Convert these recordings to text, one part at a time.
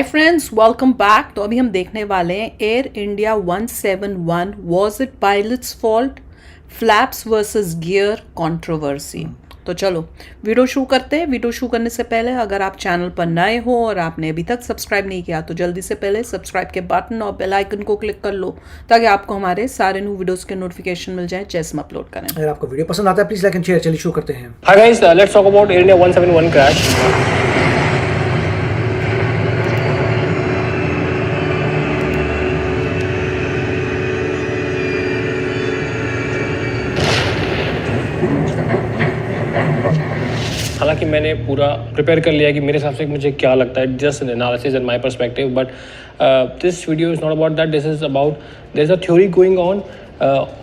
Hi friends, welcome back. तो अभी हम देखने वाले हैं air India 171 was it pilots fault, flaps versus gear controversy. तो चलो वीडियो शुरू करते हैं। वीडियो शुरू करने से पहले अगर आप चैनल पर नए हो और आपने अभी तक सब्सक्राइब नहीं किया तो जल्दी से पहले सब्सक्राइब के बटन और बेल आइकन को क्लिक कर लो ताकि आपको हमारे सारे न्यू वीडियोस के नोटिफिकेशन मिल जाए जैसे हम अपलोड करें। अगर आपको वीडियो पसंद आता है प्लीज लाइक एंड शेयर। चलिए शुरू करते हैं। Hi guys, let's talk about Air India 171 crash. हालांकि मैंने पूरा प्रिपेयर कर लिया कि मेरे हिसाब से मुझे क्या लगता है, just analysis and my perspective, but this video is not about that. This is about there is a theory going on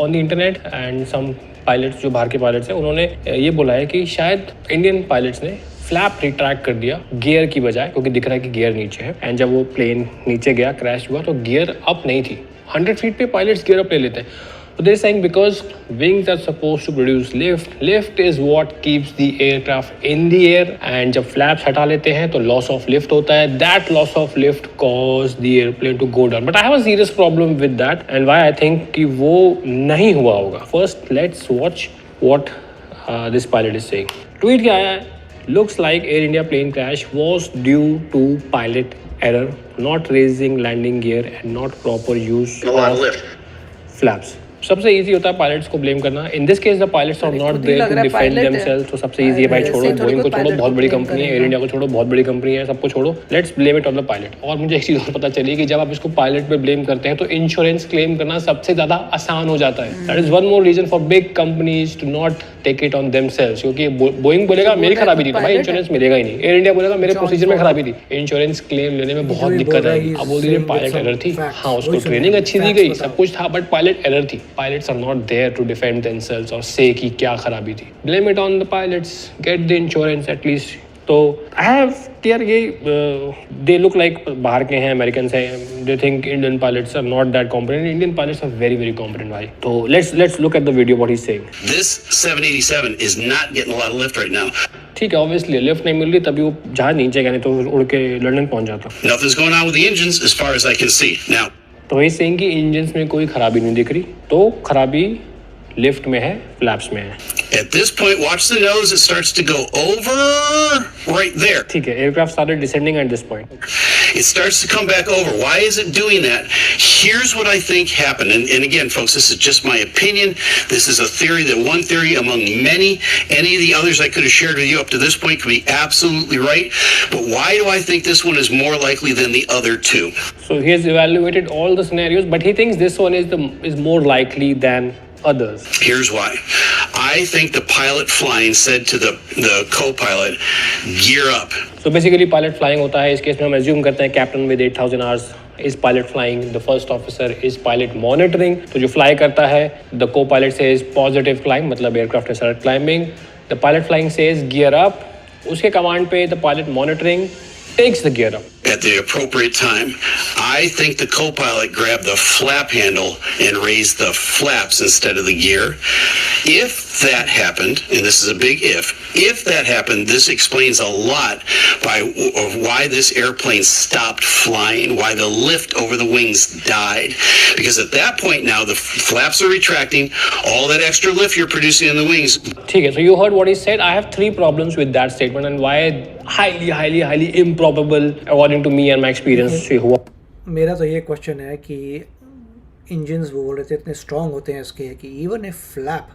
on the internet and some pilots जो बाहर के पायलट्स हैं उन्होंने ये बोला है कि शायद इंडियन पायलट्स ने फ्लैप रिट्रैक्ट कर दिया गियर की बजाय, क्योंकि दिख रहा है कि गियर नीचे है एंड जब वो प्लेन नीचे गया क्रैश हुआ तो गियर अप नहीं थी. 100 फीट पे पायलट्स गियर अप ले लेते हैं. So they're saying because wings are supposed to produce lift. Lift is what keeps the aircraft in the air. And जब flaps हटा लेते हैं तो loss of lift होता है. That loss of lift caused the airplane to go down. But I have a serious problem with that. And why I think कि वो नहीं हुआ होगा. First, let's watch what this pilot is saying. Tweet क्या आया है? Looks like Air India plane crash was due to pilot error, not raising landing gear and not proper use of flaps. सबसे easy होता है pilots को blame करना. In this case the pilots are not there to defend themselves. तो सबसे easy है भाई, छोड़ो बोइंग को, छोड़ो बहुत बड़ी कंपनी है, एयर इंडिया को छोड़ो बहुत बड़ी कंपनी है, सबको छोड़ो, let's blame it on the pilot. और मुझे एक चीज़ और पता चली कि जब आप इसको पायलट पे ब्लेम करते हैं तो इंश्योरेंस क्लेम करना सबसे ज़्यादा आसान हो जाता है. That is one more reason for big companies to not take it on themselves. क्योंकि बोइंग बोलेगा मेरी खराबी थी तो भाई इंश्योरेंस मिलेगा ही नहीं. एयर इंडिया बोलेगा मेरे प्रोसीजर में खराबी थी, इंश्योरेंस क्लेम लेने में बहुत दिक्कत आएगी. अब बोल दीजिए पायलट एरर थी. हाँ, उसको ट्रेनिंग अच्छी दी गई, सब कुछ था, बट पायलट एरर थी. Pilots are not there to defend themselves or say कि क्या खराबी थी. Blame it on the pilots. Get the insurance at least. तो I have clear ये they look like बाहर के हैं, Americans हैं. They think Indian pilots are not that competent. Indian pilots are very very competent भाई. तो let's look at the video what he's saying. This 787 is not getting a lot of lift right now. ठीक है, obviously lift नहीं मिल रही तभी वो जहाज नीचे गया, नहीं तो उड़ के लंदन पहुंच जाता. Nothing's going on with the engines as far as I can see. Now तो वही सेइंग कि इंजन्स में कोई खराबी नहीं दिख रही, तो खराबी लिफ्ट में है, फ्लैप्स में है. at this point, watch the nose. It starts to go over right there. ठीक है, aircraft started descending at this point. It starts to come back over. Why is it doing that? Here's what I think happened. And again, folks, this is just my opinion. This is a theory, that one theory among many. Any of the others I could have shared with you up to this point could be absolutely right. But why do I think this one is more likely than the other two? So he has evaluated all the scenarios, but he thinks this one is more likely than others. Here's why. I think the pilot flying said to the co-pilot, gear up. So basically pilot flying होता है. इस case में हम assume करते हैं captain with 8,000 hours is pilot flying. The first officer is pilot monitoring. तो जो fly करता है, the co-pilot says positive climb, मतलब aircraft has started climbing. The pilot flying says gear up. उसके command पे the pilot monitoring takes the gear up. At the appropriate time. I think the co-pilot grabbed the flap handle and raised the flaps instead of the gear. If that happened, and this is a big if that happened, this explains a lot of why this airplane stopped flying, why the lift over the wings died. Because at that point now, the flaps are retracting, all that extra lift you're producing in the wings. ठीक है, so you heard what he said. I have 3 problems with that statement and why highly improbable according to me and my experience से हुआ. मेरा तो ये question है कि engines वो बोल रहे थे इतने स्ट्रॉन्ग होते हैं इसके कि इवन ए फ्लैप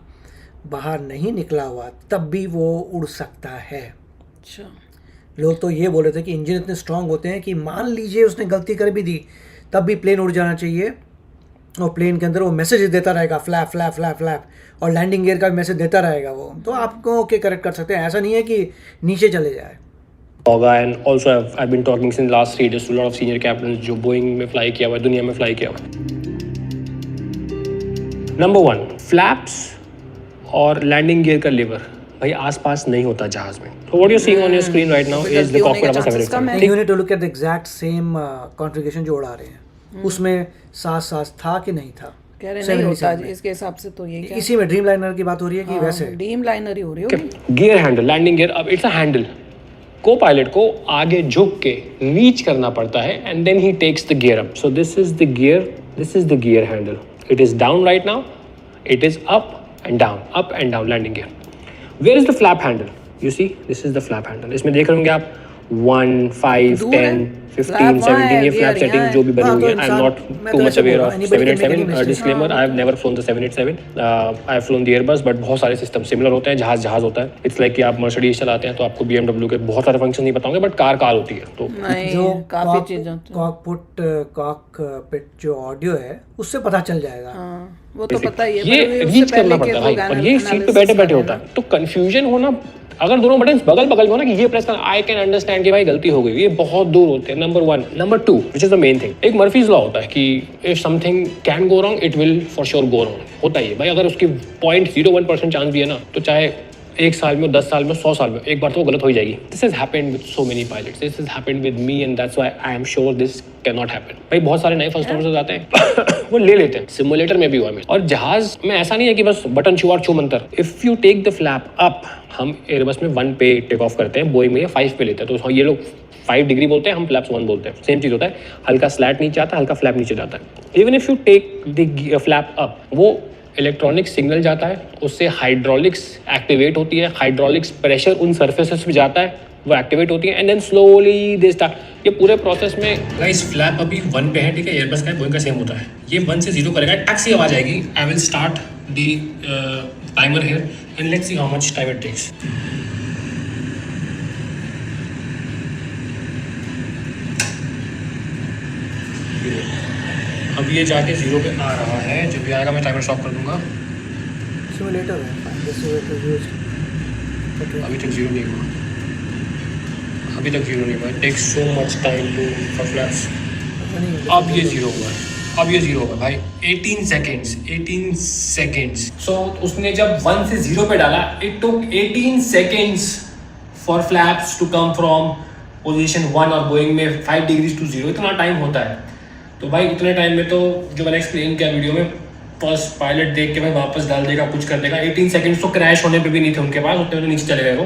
बाहर नहीं निकला हुआ तब भी वो उड़ सकता है. अच्छा, लोग तो ये बोल रहे थे कि इंजन इतने स्ट्रॉन्ग होते हैं कि मान लीजिए उसने गलती कर भी दी तब भी प्लेन उड़ जाना चाहिए और प्लेन के अंदर वो मैसेज देता रहेगा फ्लैप फ्लैप फ्लैप फ्लैप, और लैंडिंग गियर का भी मैसेज देता रहेगा वो. तो आपको ओके करेक्ट कर सकते हैं. ऐसा नहीं है कि नीचे चले जाए. होगा. And also I've been talking since last 3 days to a lot of senior captains जो बोइंग में फ्लाई किया हुआ है, दुनिया में फ्लाई किया हुआ है. नंबर 1, फ्लैप्स और लैंडिंग गियर का लीवर भाई आसपास नहीं होता जहाज में. So what you're seeing on your screen right now is the cockpit of a 787. You need to look at the exact same configuration जो उड़ा रहे हैं. उसमें साथ था कि नहीं था. कह रहे नहीं होता इसके हिसाब से. तो ये क्या इसी में ड्रीम लाइनर की बात हो रही है कि वैसे ड्रीम लाइनर ही हो रही है. गियर हैंडल, लैंडिंग गियर, अब इट्स अ हैंडल. को पायलट को आगे झुक के रीच करना पड़ता है एंड देन ही takes the gear up. So this is the gear handle. It is down right now. It is up and down landing gear. Where is the flap handle? You see this is the flap handle. इसमें देख रहे होंगे आप 1, 5, 10, 15, 17 ये flap setting जो भी बनी हुई है. I am not too much aware of 787. Disclaimer, I have never phloem the 787. I have phloem the Airbus, but बहुत सारे सिस्टम सिमिलर होते हैं. जहाज होता है. इट्स लाइक कि आप मर्सिडीज चलाते हैं तो आपको BMW के बहुत सारे फंक्शन नहीं पता होंगे, बट कार होती है. तो जो काफी चीजें होती हैं। कॉकपिट जो ऑडियो है उससे पता चल जाएगा. हाँ, वो तो पता ही है. ये पर उससे रीच करना पहले के पड़ता है वो भाई. और गाना ये सीट पे analysis बैठे बैठे करना होता है तो कंफ्यूजन होना. अगर दोनों बटन बगल में हो ना कि ये प्रेस करना, आई कैन अंडरस्टैंड कि भाई गलती हो गई. ये बहुत दूर होते हैं. Number 1. Number 2 which is the main thing. एक मर्फीज लॉ होता है कि if something can go wrong it will for sure go wrong. होता ही है भाई. अगर उसकी 0.01% चांस भी है ना, तो चाहे 1 साल में, 10 साल में, 100 साल में, एक बार तो वो गलत हो ही जाएगी. This has happened with so many pilots. This has happened with me and that's why I am sure this can not happen. भाई बहुत सारे नए फर्स्ट टाइमर्स आते हैं वो ले लेते हैं. सिमुलेटर में भी हुआ है. और जहाज में ऐसा नहीं है कि बस बटन छुआ और छू मंतर. If you take the flap up, हम एयरबस में 1 पे टेक ऑफ करते हैं, बोइंग में 5 पे लेते हैं. तो ये लोग 5 डिग्री बोलते हैं, हम फ्लैप्स 1 बोलते हैं. सेम चीज होता है. हल्का स्लैट नीचे आता है, हल्का फ्लैप नीचे जाता है. Even if you take the flap up, वो इलेक्ट्रॉनिक सिग्नल जाता है, उससे हाइड्रोलिक्स एक्टिवेट होती है. हाइड्रोलिक्स प्रेशर उन सर्फेसेस पे जाता है, वो एक्टिवेट होती है and then slowly they start. ये पूरे प्रोसेस में गाइस फ्लैप अभी 1 पे है, ठीक है. एयरबस का बोइंग का सेम होता है. ये 1 से 0 करेगा, टैक्सी आवाज आएगी. I will start the timer here and let's see how much time it takes. अब ये जाके 0 पे आ रहा है. जब भी आएगा मैं टाइमर स्टॉप कर दूंगा. सिमुलेटर है. अभी तक 0 नहीं हुआ. अभी तक 0 नहीं हुआ. It takes so much time to for flaps. अब ये 0 हुआ है. अब ये 0 होगा भाई. 18 सेकेंड्स. सो उसने जब 1 से 0 पे डाला, it took 18 seconds for flaps to come from position 1 और बोइंग में 5 डिग्रीज टू 0. इतना टाइम होता है. तो भाई इतने टाइम में तो जो मैंने एक्सप्लेन किया वीडियो में, फर्स्ट पायलट देख के भाई वापस डाल देगा, कुछ कर देगा. 18 सेकेंड्स तो क्रैश होने पे भी नहीं थे उनके पास. उतने में नीचे चले गए वो.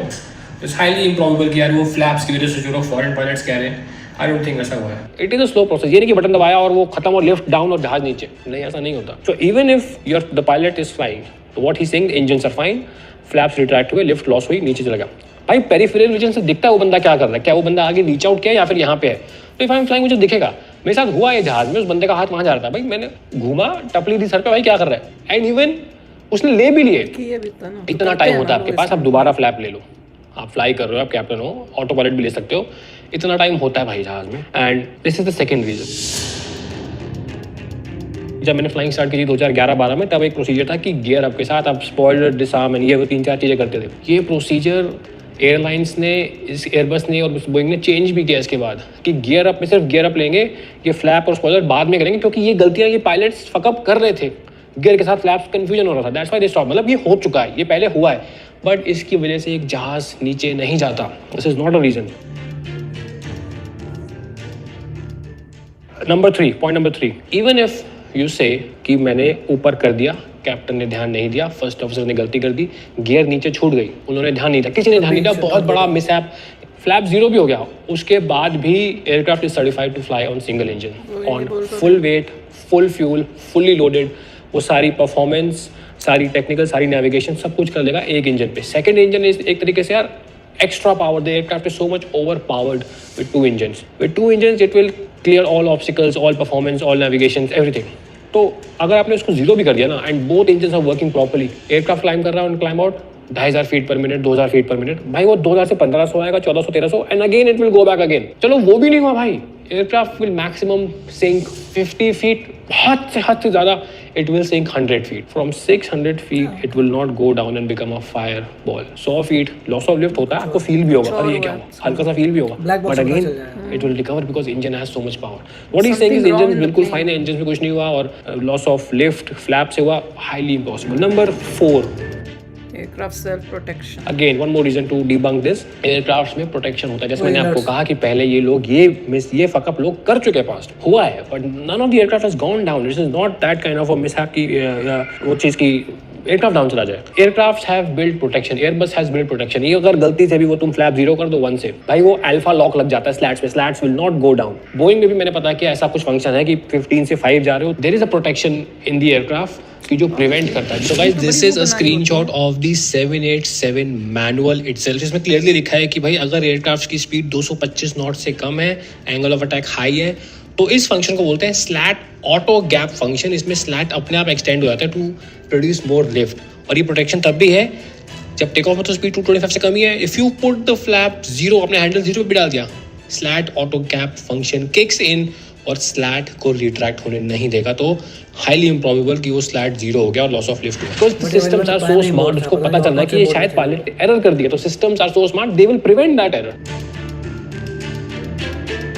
इट्स हाईली इम्प्रॉबेबल कि यार वो फ्लैप्स की वजह से जो लोग फॉरेन पायलट्स कह रहे हैं, आई डोंट थिंक ऐसा हुआ है. It is a slow process. ये नहीं कि बटन दबाया और वो खत्म और लिफ्ट डाउन और जहाज नीचे. नहीं, ऐसा नहीं होता. So even if your the pilot is flying, तो what he saying, engines are fine, flaps retract हुए, लिफ्ट लॉस हुई, नीचे चला गया. भाई पेरिफेरल विजन से दिखता है वो बंदा क्या कर रहा है. क्या वो बंदा आगे रीच आउट किया या फिर यहाँ पे है. तो इफ आई एम फ्लाइंग मुझे दिखेगा. मेरे साथ हुआ है जहाज में, उस बंदे का हाथ वहां जा रहा था. भाई मैंने घूमा, टपली दी सर पे, भाई क्या कर रहा है. एंड इवन उसने ले भी लिए. इतना टाइम होता है आपके पास, आप दोबारा फ्लैप ले लो. आप फ्लाई कर रहे हो, आप कैप्टन हो, ऑटो पायलट भी ले सकते हो. इतना टाइम होता है भाई जहाज में. And this is the second reason. जब मैंने फ्लाइंग स्टार्ट की थी 2011-12 में, तब एक प्रोसीजर था कि गियर अप के साथ आप स्पॉइलर, डिसआर्म एंड ये वो 3-4 चीज़ें करते थे. ये प्रोसीजर एयरलाइंस ने, इस एयरबस ने और बोइंग ने चेंज भी किया इसके बाद, कि गियर अप में सिर्फ गियर अप लेंगे, ये फ्लैप और स्पॉइलर बाद में करेंगे. क्योंकि ये गलतियाँ ये पायलट्स फकअप कर रहे थे, गियर के साथ फ्लैप्स कंफ्यूजन हो रहा था. That's why they stop. मतलब ये हो चुका है, ये पहले हुआ है, बट इसकी वजह से एक जहाज नीचे नहीं जाता. This is not a reason. Point number 3, even if you say कि मैंने ऊपर कर दिया, कैप्टन ने ध्यान नहीं दिया, फर्स्ट ऑफिसर ने गलती कर दी, गियर नीचे छूट गई, उन्होंने ध्यान नहीं दिया, किसी ने ध्यान नहीं दिया, बहुत बड़ा मिसहैप, फ्लैप 0 भी हो गया, उसके बाद भी aircraft is certified to fly on single engine, on full weight, full fuel, fully loaded. वो सारी परफॉर्मेंस, सारी टेक्निकल, सारी नेविगेशन सब कुछ कर देगा एक इंजन पे. सेकंड इंजन इज एक तरीके से यार extra power. The aircraft is so much overpowered with 2 engines. With 2 engines, it will clear all obstacles, all performance, all navigations, everything. तो अगर आपने उसको 0 भी कर दिया ना, and both engines are working properly, aircraft climb कर रहा है and climb out 2500 फीट पर मिनट, 2000 फीट पर मिनट, भाई वो 2000 से 1500 आएगा, 1400, 1300, and again it will go back again. चलो वो भी नहीं हुआ भाई. Aircraft will maximum sink 50 feet, हद से ज़्यादा it will sink 100 feet. From 600 feet it will not go down and become a fireball. 100 feet loss of lift होता है, आपको फील भी होगा, अरे ये क्या हुआ, हल्का सा फील भी होगा, but again it will recover because engine has so much power. What he's saying is engine बिल्कुल fine है, engine में कुछ नहीं हुआ, और loss of lift flap से हुआ, highly impossible. Number 4, aircraft self protection. Again one more reason to debunk this. Aircraft में प्रोटेक्शन होता है, जैसे मैंने आपको कहा कि पहले ये लोग ये फकअप लोग कर चुके हैं, पास्ट हुआ है, but none of the aircraft has gone down. This is not that kind of a mishap की वो चीज़ की एयरक्राफ्ट डाउन चला जाए। Aircraft have built protection, Airbus has built protection. ये अगर गलती से भी वो तुम फ्लैप 0 कर दो 1 से, भाई वो अल्फा लॉक लग जाता है स्लैट्स पे, slats will not go down. Boeing में भी मैंने पता किया ऐसा कुछ फंक्शन है कि 15 से 5 जा रहे हो, there is a protection in the aircraft कि जो प्रिवेंट करता है। So guys this is a screenshot of the 787 manual itself. इसमें क्लियरली लिखा है कि भाई अगर एयरक्राफ्ट की स्पीड 225 नॉट से कम है, एंगल ऑफ अटैक हाई है, तो इस फंक्शन को बोलते हैं स्लैट ऑटो गैप फंक्शन। इसमें स्लैट अपने आप एक्सटेंड हो जाता है टू प्रोड्यूस मोर लिफ्ट, और ये प्रोटेक्शन तब भी है जब टेक ऑफ में तो स्पीड 225 से कम ही है। If you put the flap 0, अपने हैंडल 0 पे भी डाल दिया, slate auto gap function kicks in और स्लैट को रिट्रैक्ट होने नहीं देगा। तो हाईली इम्प्रॉबेबल कि वो स्लैट 0 हो गया और लॉस ऑफ लिफ्ट हुआ। Because systems are so smart, उसको पता चल रहा है कि ये शायद पायलट एरर कर दिया, तो systems are so smart they will prevent that error.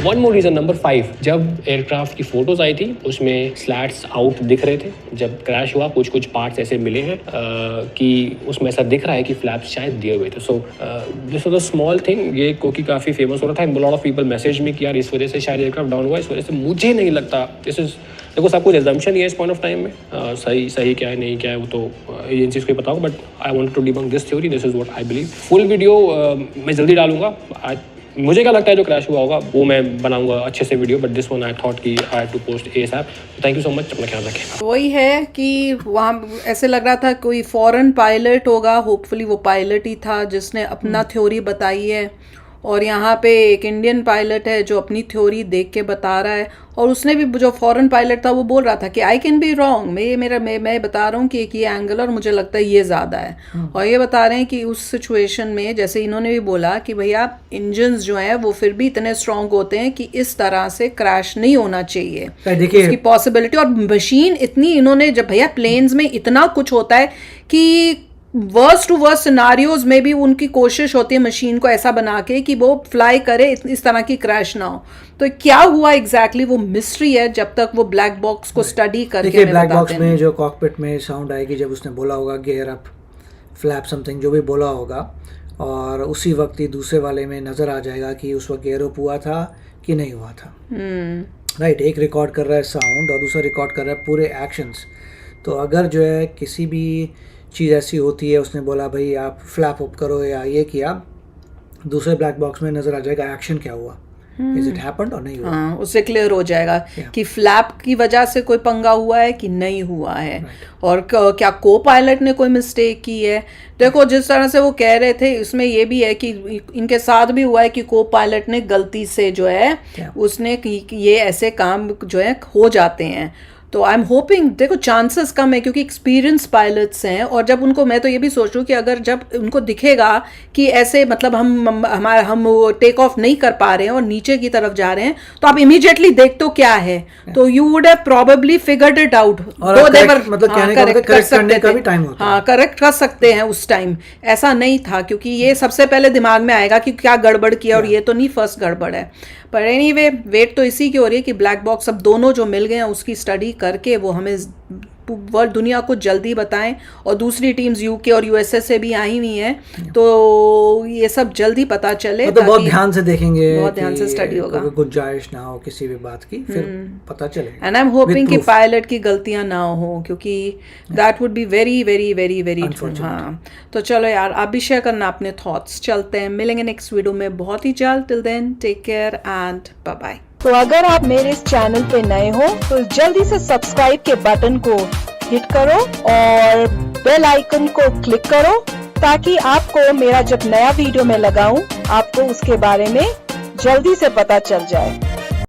One more reason, number 5, जब एयरक्राफ्ट की फोटोज आई थी उसमें स्लैट्स आउट दिख रहे थे। जब क्रैश हुआ कुछ कुछ पार्ट्स ऐसे मिले हैं कि उसमें ऐसा दिख रहा है कि फ्लैप्स शायद दिए हुए थे। So this was a small thing. ये क्योंकि काफ़ी फेमस हो रहा था, लॉट ऑफ पीपल मैसेज में कि यार इस वजह से शायद एयरक्राफ्ट डाउन हुआ, इस वजह से मुझे नहीं लगता। दिस इज देखो सब कुछ एजम्पशन ही है इस पॉइंट ऑफ टाइम में, सही क्या है नहीं क्या है वो तो एजेंसीज को ही पता होगा, but I want to debunk this theory, this is what I believe. Full video मैं जल्दी डालूंगा। मुझे क्या लगता है जो क्रैश हुआ होगा वो मैं बनाऊंगा अच्छे से video, but this one I thought कि I have to post ASAP। Thank you so much, अपना ख्याल रखें। वही है कि वहाँ ऐसे लग रहा था कोई फॉरेन पायलट होगा, होपफुली वो पायलट ही था जिसने अपना थ्योरी बताई है, और यहाँ पे एक इंडियन पायलट है जो अपनी थ्योरी देख के बता रहा है, और उसने भी जो फॉरेन पायलट था वो बोल रहा था कि आई कैन बी रॉन्ग, मैं बता रहा हूँ कि एक ये एंगल और मुझे लगता है ये ज़्यादा है। और ये बता रहे हैं कि उस सिचुएशन में जैसे इन्होंने भी बोला कि भैया इंजन्स जो हैं वो फिर भी इतने स्ट्रांग होते हैं कि इस तरह से क्रैश नहीं होना चाहिए, उसकी पॉसिबिलिटी। और मशीन इतनी, इन्होंने जब भैया प्लेन्स में इतना कुछ होता है कि वर्स्ट टू वर्स्ट सिनारियोज में भी उनकी कोशिश होती है मशीन को ऐसा बना के कि वो फ्लाई करे, इस तरह की क्रैश ना हो। तो क्या हुआ एग्जैक्टली वो मिस्ट्री है जब तक वो ब्लैक बॉक्स को स्टडी करके ब्लैक बॉक्स में जो कॉकपिट में साउंड आएगी जब उसने बोला होगा गियर अप फ्लैप समथिंग जो भी बोला होगा, और उसी वक्त ही दूसरे वाले में नज़र आ जाएगा कि उस वक्त गियर अप हुआ था कि नहीं हुआ था। राइट, एक रिकॉर्ड कर रहा है साउंड और दूसरा रिकॉर्ड कर रहा है पूरे एक्शंस। तो अगर जो है किसी भी चीज़ ऐसी होती है, उसने बोला भाई आप फ्लैप अप करो या ये किया, दूसरे ब्लैक बॉक्स में नज़र आ जाएगा एक्शन क्या हुआ, इज इट हैपेंड और नहीं हुआ। हाँ, उससे क्लियर हो जाएगा कि फ्लैप की वजह से कोई पंगा हुआ है कि नहीं हुआ है, और क्या को पायलट ने कोई मिस्टेक की है। देखो जिस तरह से वो कह रहे थे इसमें ये भी है कि इनके साथ भी हुआ है कि को पायलट ने गलती से जो है उसने ये ऐसे काम जो है हो जाते हैं। तो आई एम होपिंग, देखो चांसेस कम है क्योंकि एक्सपीरियंस पायलट्स हैं, और जब उनको, मैं तो ये भी सोच रही हूँ कि अगर जब उनको दिखेगा कि ऐसे मतलब हम टेक ऑफ नहीं कर पा रहे हैं और नीचे की तरफ जा रहे हैं, तो आप इमीडिएटली देखते हो क्या है, तो you would have probably figured it out. हाँ, करेक्ट कर सकते हैं उस टाइम, ऐसा नहीं था क्योंकि ये सबसे पहले दिमाग में आएगा कि क्या गड़बड़ किया, और ये तो नहीं फर्स्ट गड़बड़ है। पर एनीवे वेट तो इसी की हो रही है कि ब्लैक बॉक्स अब दोनों जो मिल गए हैं उसकी स्टडी करके वो हमें वर्ल्ड दुनिया को जल्दी बताएं, और दूसरी टीम्स UK और USA से भी आई हुई हैं, तो ये सब जल्दी पता चले, मतलब बहुत ध्यान से देखेंगे, बहुत ध्यान से स्टडी होगा, गुंजाइश ना हो किसी भी बात की, फिर पता चलेगा। एंड आई एम होपिंग कि पायलट की गलतियां ना हो, क्योंकि that would be very very very very. हाँ, तो चलो यार आप भी शेयर करना अपने थॉट्स। चलते हैं, मिलेंगे नेक्स्ट वीडियो में बहुत ही जल्द। Till then take care and bye bye. तो अगर आप मेरे इस चैनल पे नए हो तो जल्दी से सब्सक्राइब के बटन को हिट करो और बेल आइकन को क्लिक करो, ताकि आपको मेरा जब नया वीडियो मैं लगाऊं आपको उसके बारे में जल्दी से पता चल जाए।